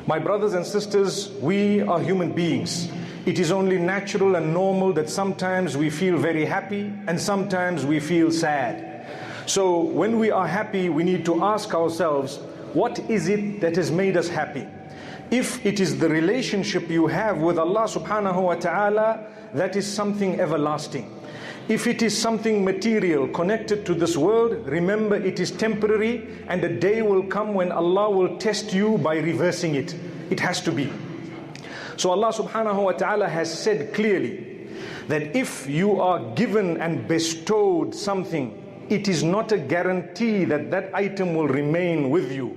My brothers and sisters, we are human beings. It is only natural and normal that sometimes we feel very happy and sometimes we feel sad. So when we are happy, we need to ask ourselves, what is it that has made us happy? If it is the relationship you have with Allah subhanahu wa ta'ala, that is something everlasting. If it is something material connected to this world, remember it is temporary, and a day will come when Allah will test you by reversing it. It has to be. So Allah subhanahu wa ta'ala has said clearly that if you are given and bestowed something, it is not a guarantee that that item will remain with you.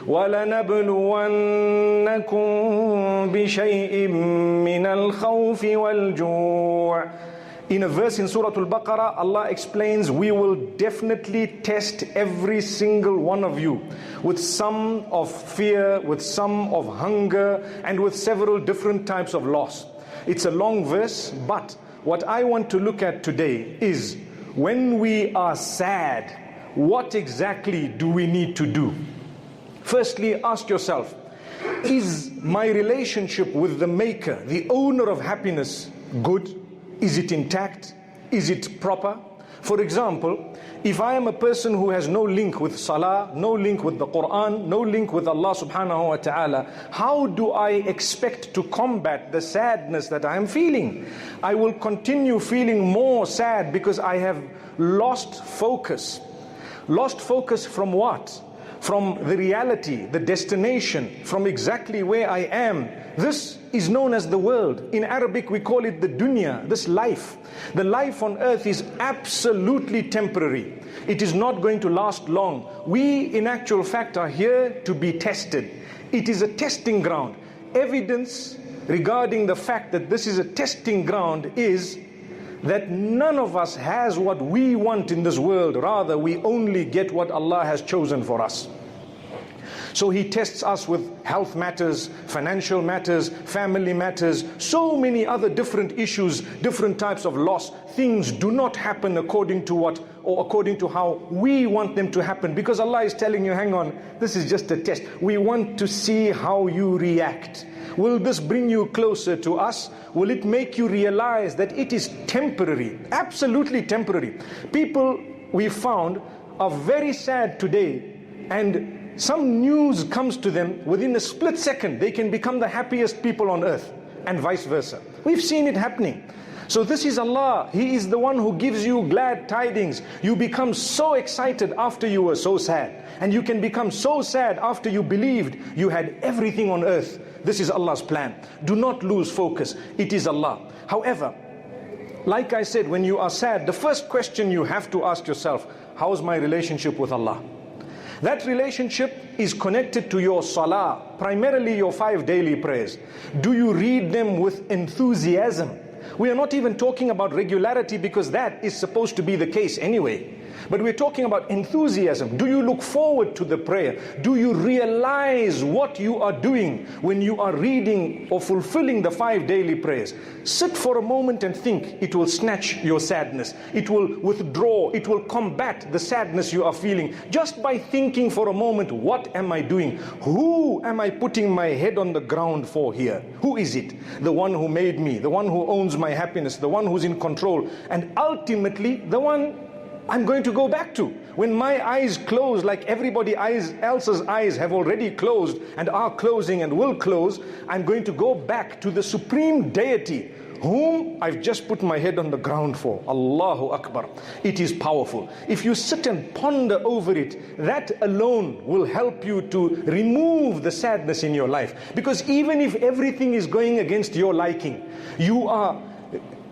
وَلَنَبْلُوَنَّكُمْ بِشَيْءٍ مِّنَ الْخَوْفِ وَالْجُوعِ. In a verse in Surah Al-Baqarah, Allah explains, we will definitely test every single one of you with some of fear, with some of hunger, and with several different types of loss. It's a long verse, but what I want to look at today is, when we are sad, what exactly do we need to do? Firstly, ask yourself, is my relationship with the Maker, the owner of happiness, good? Is it intact? Is it proper? For example, if I am a person who has no link with Salah, no link with the Quran, no link with Allah subhanahu wa ta'ala, how do I expect to combat the sadness that I am feeling? I will continue feeling more sad because I have lost focus. Lost focus from what? From the reality, the destination, from exactly where I am. This is known as the world. In Arabic we call it the dunya, this life. The life on earth is absolutely temporary. It is not going to last long. We in actual fact are here to be tested. It is a testing ground. Evidence regarding the fact that this is a testing ground is that none of us has what we want in this world. Rather, we only get what Allah has chosen for us. So He tests us with health matters, financial matters, family matters, so many other different issues, different types of loss. Things do not happen according to what, or according to how we want them to happen, because Allah is telling you, hang on, this is just a test. We want to see how you react. Will this bring you closer to us? Will it make you realize that it is temporary, absolutely temporary? People, we found, are very sad today, and some news comes to them, within a split second they can become the happiest people on earth, and vice versa. We've seen it happening. So this is Allah. He is the one who gives you glad tidings. You become so excited after you were so sad, and you can become so sad after you believed you had everything on earth. This is Allah's plan. Do not lose focus. It is Allah. However, like I said, when you are sad, the first question you have to ask yourself, how is my relationship with Allah? That relationship is connected to your salah, primarily your 5 daily prayers. Do you read them with enthusiasm? We are not even talking about regularity, because that is supposed to be the case anyway. But we're talking about enthusiasm. Do you look forward to the prayer? Do you realize what you are doing when you are reading or fulfilling the 5 daily prayers? Sit for a moment and think. It will snatch your sadness. It will withdraw. It will combat the sadness you are feeling. Just by thinking for a moment, what am I doing? Who am I putting my head on the ground for here? Who is it? The one who made me, the one who owns my happiness, the one who's in control, and ultimately the one I'm going to go back to. When my eyes close, like everybody else's eyes have already closed and are closing and will close, I'm going to go back to the supreme deity whom I've just put my head on the ground for. Allahu Akbar. It is powerful. If you sit and ponder over it, that alone will help you to remove the sadness in your life. Because even if everything is going against your liking, you are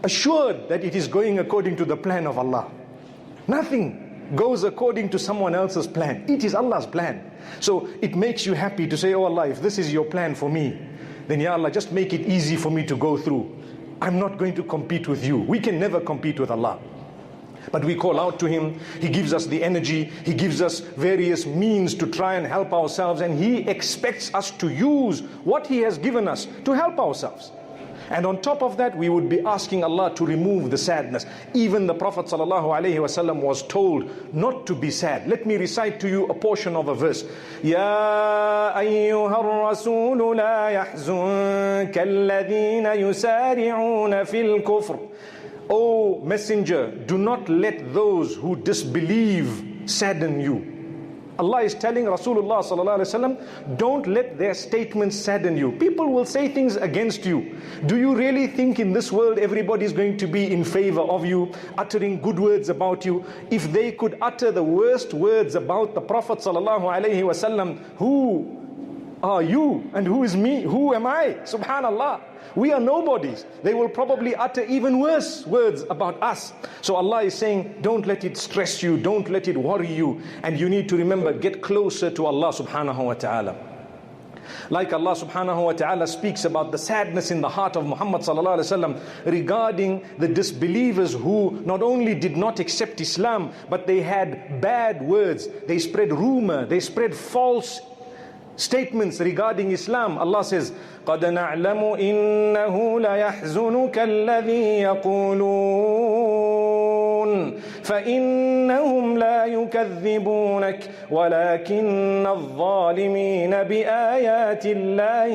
assured that it is going according to the plan of Allah. Nothing goes according to someone else's plan. It is Allah's plan. So it makes you happy to say, oh Allah, if this is your plan for me, then Ya Allah, just make it easy for me to go through. I'm not going to compete with you. We can never compete with Allah. But we call out to Him. He gives us the energy. He gives us various means to try and help ourselves. And He expects us to use what He has given us to help ourselves. And on top of that, we would be asking Allah to remove the sadness. Even the Prophet ﷺ was told not to be sad. Let me recite to you a portion of a verse. Ya ayyuhar rasool la yahzunka alladhina yusari'una fil kufr. O messenger, do not let those who disbelieve sadden you. Allah is telling Rasulullah sallallahu alaihi wasallam, don't let their statements sadden you. People will say things against you. Do you really think in this world everybody is going to be in favor of you, uttering good words about you? If they could utter the worst words about the Prophet sallallahu alaihi wasallam, who are you and who is me? Who am I? Subhanallah. We are nobodies. They will probably utter even worse words about us. So Allah is saying, don't let it stress you, don't let it worry you. And you need to remember, get closer to Allah subhanahu wa ta'ala. Like Allah subhanahu wa ta'ala speaks about the sadness in the heart of Muhammad sallallahu alaihi wasallam regarding the disbelievers who not only did not accept Islam, but they had bad words. They spread rumor, they spread false statements regarding Islam. Allah says, قَدْ نَعْلَمُ إِنَّهُ لَيَحْزُنُكَ الَّذِي يَقُولُونَ فَإِنَّهُمْ لَا يُكَذِّبُونَكَ وَلَكِنَّ الظَّالِمِينَ بِآيَاتِ اللَّهِ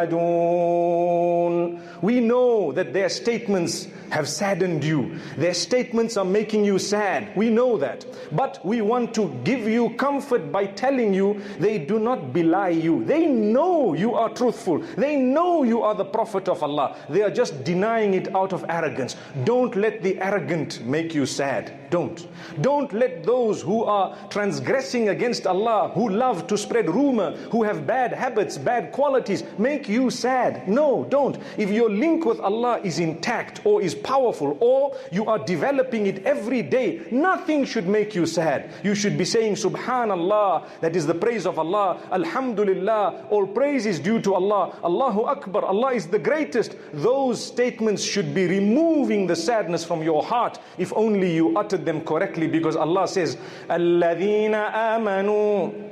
يَجْحَدُونَ. We know that their statements have saddened you. Their statements are making you sad. We know that. But we want to give you comfort by telling you they do not belie you. They know you are truthful. They know you are the Prophet of Allah. They are just denying it out of arrogance. Don't let the arrogant make you sad. Don't. Don't let those who are transgressing against Allah, who love to spread rumor, who have bad habits, bad qualities, make you sad. No, don't. If your link with Allah is intact or is powerful, or you are developing it every day, nothing should make you sad. You should be saying Subhanallah, that is the praise of Allah. Alhamdulillah, all praise is due to Allah. Allahu Akbar, Allah is the greatest. Those statements should be removing the sadness from your heart, if only you uttered them correctly, because Allah says, الَّذِينَ آمَنُوا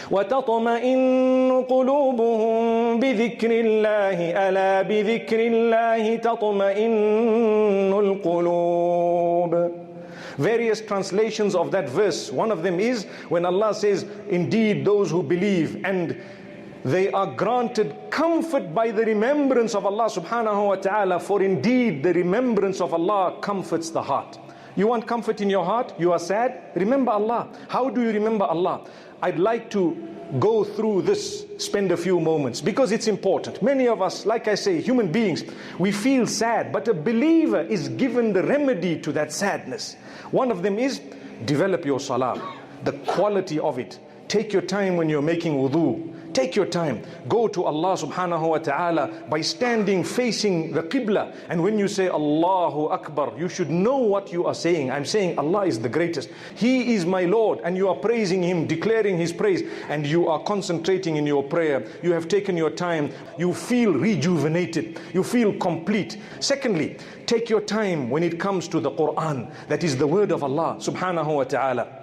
وَتَطْمَئِنُّ قُلُوبُهُمْ بِذِكْرِ اللَّهِ أَلَا بِذِكْرِ اللَّهِ تَطْمَئِنُّ الْقُلُوبُ. Various translations of that verse. One of them is when Allah says, indeed those who believe and they are granted comfort by the remembrance of Allah subhanahu wa ta'ala, for indeed the remembrance of Allah comforts the heart. You want comfort in your heart? You are sad? Remember Allah. How do you remember Allah? I'd like to go through this, spend a few moments, because it's important. Many of us, like I say, human beings, we feel sad, but a believer is given the remedy to that sadness. One of them is develop your salah, the quality of it. Take your time when you're making wudu. Take your time. Go to Allah subhanahu wa ta'ala by standing facing the Qibla. And when you say Allahu Akbar, you should know what you are saying. I'm saying Allah is the greatest. He is my Lord. And you are praising Him, declaring His praise. And you are concentrating in your prayer. You have taken your time. You feel rejuvenated. You feel complete. Secondly, take your time when it comes to the Quran. That is the word of Allah subhanahu wa ta'ala.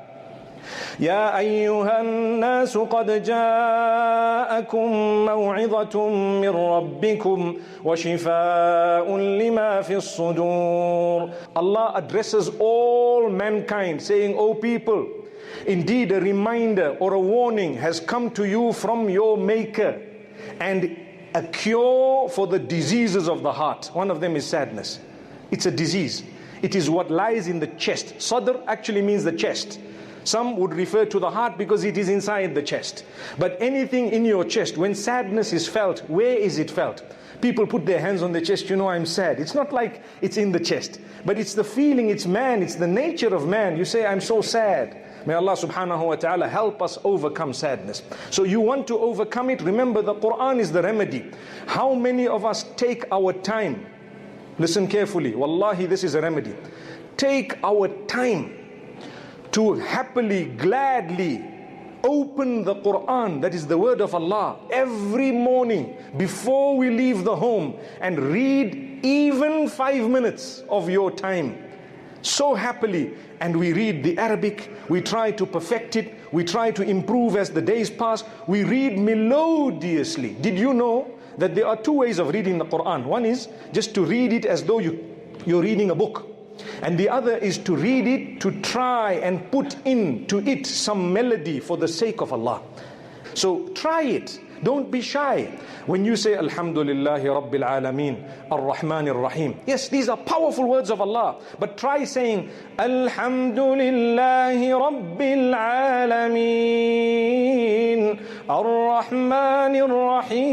يا أيها الناس قد جاءكم موعظة من ربكم وشفاء لما في الصدور. Allah addresses all mankind saying, O people, indeed a reminder or a warning has come to you from your Maker, and a cure for the diseases of the heart. One of them is sadness. It's a disease. It is what lies in the chest. Sadr actually means the chest. Some would refer to the heart because it is inside the chest. But anything in your chest, when sadness is felt, where is it felt? People put their hands on the chest, you know, I'm sad. It's not like it's in the chest, but it's the feeling, it's man, it's the nature of man. You say, I'm so sad. May Allah subhanahu wa ta'ala help us overcome sadness. So you want to overcome it, remember the Quran is the remedy. How many of us take our time? Listen carefully, wallahi this is a remedy. Take our time to happily, gladly open the Quran, that is the word of Allah, every morning before we leave the home, and read even 5 minutes of your time. So happily. And we read the Arabic, we try to perfect it, we try to improve as the days pass, we read melodiously. Did you know that there are two ways of reading the Quran. One is just to read it as though you're reading a book. And the other is to read it to try and put into it some melody for the sake of Allah. So try it. Don't be shy. When you say Alhamdulillahi Rabbil Alameen, Ar-Rahman Ar-Rahim. Yes, these are powerful words of Allah. But try saying Alhamdulillahi Rabbil Alameen, Ar-Rahman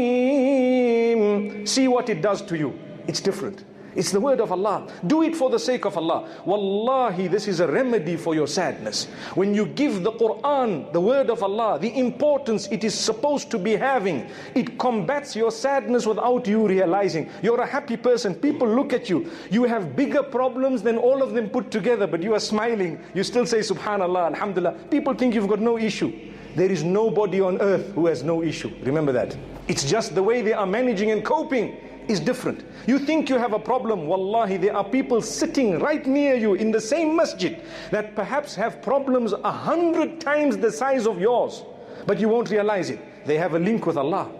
Ar-Rahim. See what it does to you. It's different. It's the word of Allah. Do it for the sake of Allah. Wallahi, this is a remedy for your sadness. When you give the Quran, the word of Allah, the importance it is supposed to be having, it combats your sadness without you realizing. You're a happy person. People look at you. You have bigger problems than all of them put together, but you are smiling. You still say Subhanallah, Alhamdulillah. People think you've got no issue. There is nobody on earth who has no issue. Remember that. It's just the way they are managing and coping is different. You think you have a problem, wallahi, there are people sitting right near you in the same masjid that perhaps have problems 100 times the size of yours, but you won't realize it. They have a link with Allah.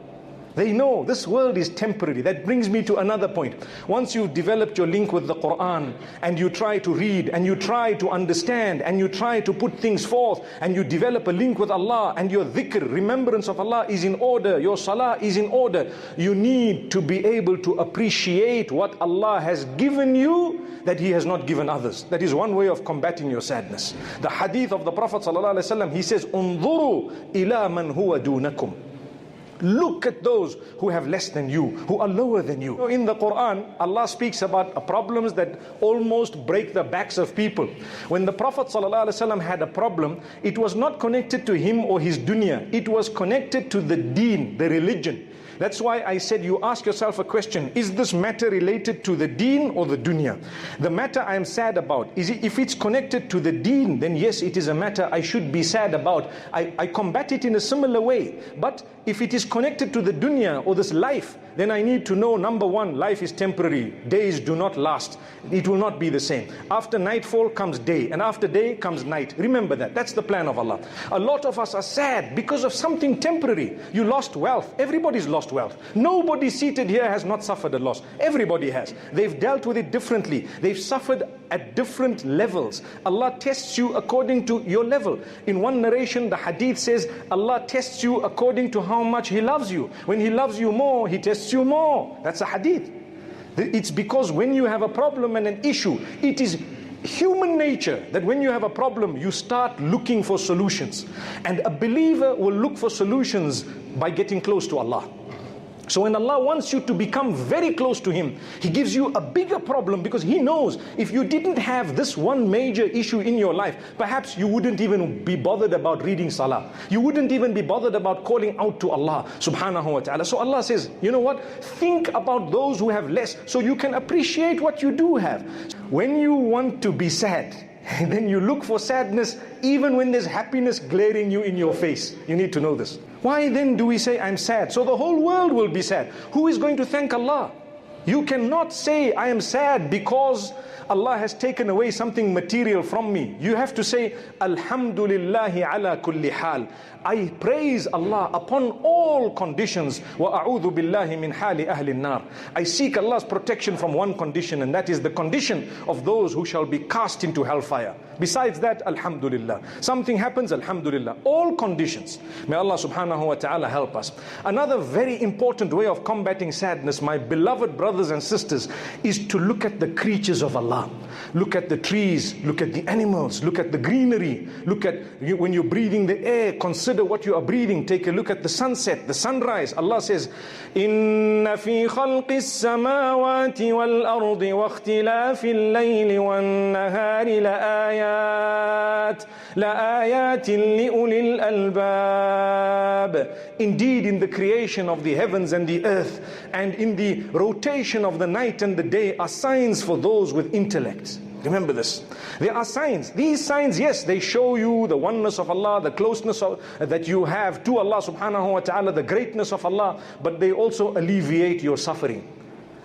They know this world is temporary. That brings me to another point. Once you've developed your link with the Quran and you try to read and you try to understand and you try to put things forth and you develop a link with Allah and your dhikr, remembrance of Allah is in order, your salah is in order, you need to be able to appreciate what Allah has given you that He has not given others. That is one way of combating your sadness. The hadith of the Prophet ﷺ, he says, "Unzuru ila man huwa dunakum." Look at those who have less than you, who are lower than you. In the Quran, Allah speaks about problems that almost break the backs of people. When the Prophet ﷺ had a problem, it was not connected to him or his dunya. It was connected to the deen, the religion. That's why I said you ask yourself a question. Is this matter related to the deen or the dunya? The matter I am sad about, if it's connected to the deen, then yes, it is a matter I should be sad about. I combat it in a similar way. But if it is connected to the dunya or this life, then I need to know, number one, life is temporary. Days do not last. It will not be the same. After nightfall comes day, and after day comes night. Remember that. That's the plan of Allah. A lot of us are sad because of something temporary. You lost wealth. Everybody's lost wealth. Nobody seated here has not suffered a loss. Everybody has. They've dealt with it differently. They've suffered at different levels. Allah tests you according to your level. In one narration, the hadith says, Allah tests you according to how much He loves you. When He loves you more, He tests you more. That's a hadith. It's because when you have a problem and an issue, it is human nature that when you have a problem, you start looking for solutions. And a believer will look for solutions by getting close to Allah. So when Allah wants you to become very close to Him, He gives you a bigger problem because He knows if you didn't have this one major issue in your life, perhaps you wouldn't even be bothered about reading salah. You wouldn't even be bothered about calling out to Allah subhanahu wa ta'ala. So Allah says, you know what? Think about those who have less so you can appreciate what you do have. When you want to be sad, then you look for sadness even when there's happiness glaring you in your face. You need to know this. Why then do we say I'm sad? So the whole world will be sad. Who is going to thank Allah? You cannot say I am sad because Allah has taken away something material from me. You have to say Alhamdulillahi ala kulli hal. I praise Allah upon all conditions. Wa a'udhu billahi min hali ahli nar. I seek Allah's protection from one condition, and that is the condition of those who shall be cast into hellfire. Besides that, Alhamdulillah. Something happens, Alhamdulillah. All conditions. May Allah subhanahu wa ta'ala help us. Another very important way of combating sadness, my beloved brothers and sisters, is to look at the creatures of Allah. Look at the trees, look at the animals, look at the greenery, look at when you're breathing the air, consider what you are breathing. Take a look at the sunset, the sunrise. Allah says, Inna fi khalqis samawati wal ardi wa ikhtilafil layli wan nahari la ayatin li ulil albab. Indeed, in the creation of the heavens and the earth and in the rotation of the night and the day are signs for those with intellect. Remember this. There are signs. These signs, yes, they show you the oneness of Allah, the closeness that you have to Allah subhanahu wa ta'ala, the greatness of Allah, but they also alleviate your suffering.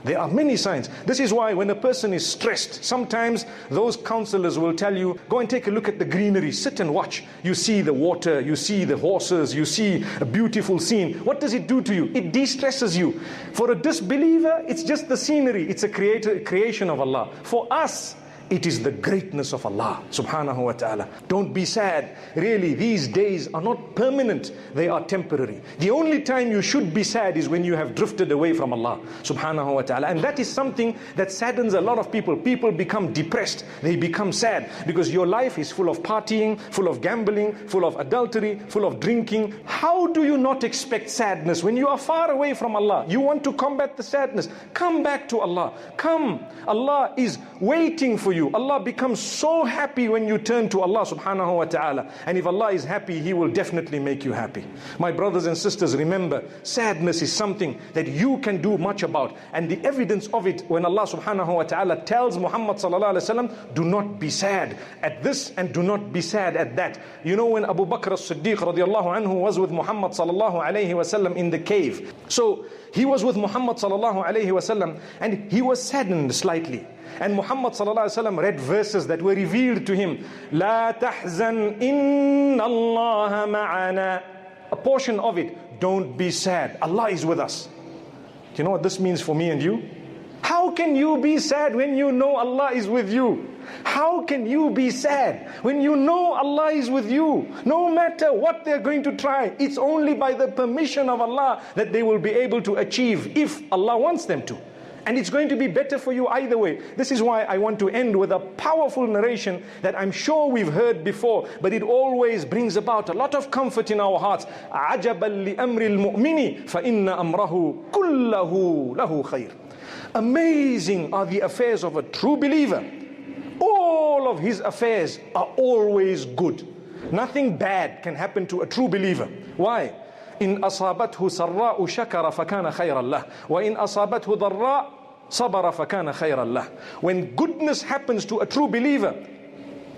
There are many signs. This is why when a person is stressed, sometimes those counselors will tell you, go and take a look at the greenery, sit and watch. You see the water, you see the horses, you see a beautiful scene. What does it do to you? It de-stresses you. For a disbeliever, it's just the scenery. It's a creation of Allah. For us, it is the greatness of Allah subhanahu wa ta'ala. Don't be sad. Really, these days are not permanent. They are temporary. The only time you should be sad is when you have drifted away from Allah subhanahu wa ta'ala. And that is something that saddens a lot of people. People become depressed. They become sad because your life is full of partying, full of gambling, full of adultery, full of drinking. How do you not expect sadness when you are far away from Allah? You want to combat the sadness. Come back to Allah. Come. Allah is waiting for you. Allah becomes so happy when you turn to Allah subhanahu wa ta'ala. And if Allah is happy, He will definitely make you happy. My brothers and sisters, remember, sadness is something that you can do much about. And the evidence of it, when Allah subhanahu wa ta'ala tells Muhammad sallallahu alaihi wasallam, do not be sad at this and do not be sad at that. You know, when Abu Bakr as-Siddiq radiallahu anhu was with Muhammad sallallahu alaihi wasallam in the cave. So he was with Muhammad sallallahu alaihi wasallam and he was saddened slightly. And Muhammad sallallahu alaihi wasallam read verses that were revealed to him. La tahzan inna Allah ma'ana. A portion of it, don't be sad. Allah is with us. Do you know what this means for me and you? How can you be sad when you know Allah is with you? How can you be sad when you know Allah is with you? No matter what they're going to try, it's only by the permission of Allah that they will be able to achieve if Allah wants them to. And it's going to be better for you either way. This is why I want to end with a powerful narration that I'm sure we've heard before, but it always brings about a lot of comfort in our hearts. عَجَبًا لِأَمْرِ الْمُؤْمِنِ فَإِنَّ أَمْرَهُ كُلَّهُ لَهُ خَيْرٌ. Amazing are the affairs of a true believer. All of his affairs are always good. Nothing bad can happen to a true believer. Why? إن أصابته سراء شكر فكان خيرا له وإن أصابته ضراء صبر فكان خيرا له. When goodness happens to a true believer,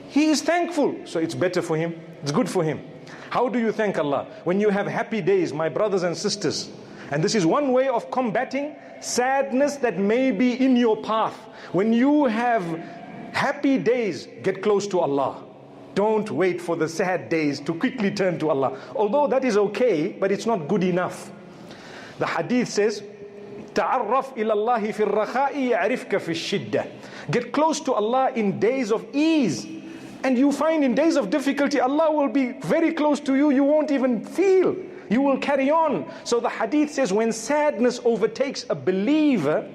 he is thankful, so it's better for him, it's good for him. How do you thank Allah? When you have happy days, my brothers and sisters, and this is one way of combating sadness that may be in your path. When you have happy days, get close to Allah. Don't wait for the sad days to quickly turn to Allah. Although that is okay, but it's not good enough. The hadith says, تَعَرَّفْ إِلَى اللَّهِ فِي الرَّخَاءِ يَعْرِفْكَ فِي الشِّدَّةِ. Get close to Allah in days of ease. And you find in days of difficulty, Allah will be very close to you. You won't even feel. You will carry on. So the hadith says, when sadness overtakes a believer,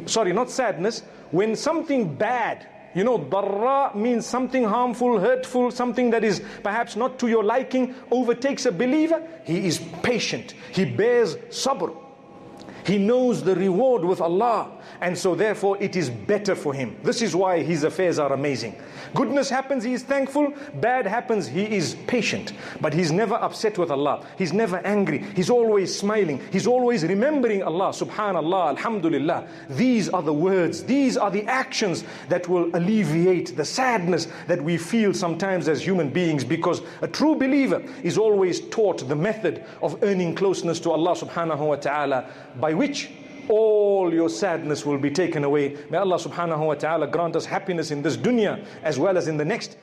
sorry, not sadness, when something bad, you know, darra means something harmful, hurtful, something that is perhaps not to your liking, overtakes a believer, he is patient. He bears sabr. He knows the reward with Allah. And so therefore it is better for him. This is why his affairs are amazing. Goodness happens, he is thankful. Bad happens, he is patient. But he's never upset with Allah. He's never angry. He's always smiling. He's always remembering Allah. Subhanallah, alhamdulillah. These are the words, these are the actions that will alleviate the sadness that we feel sometimes as human beings, because a true believer is always taught the method of earning closeness to Allah subhanahu wa ta'ala, by which all your sadness will be taken away. May Allah subhanahu wa ta'ala grant us happiness in this dunya as well as in the next.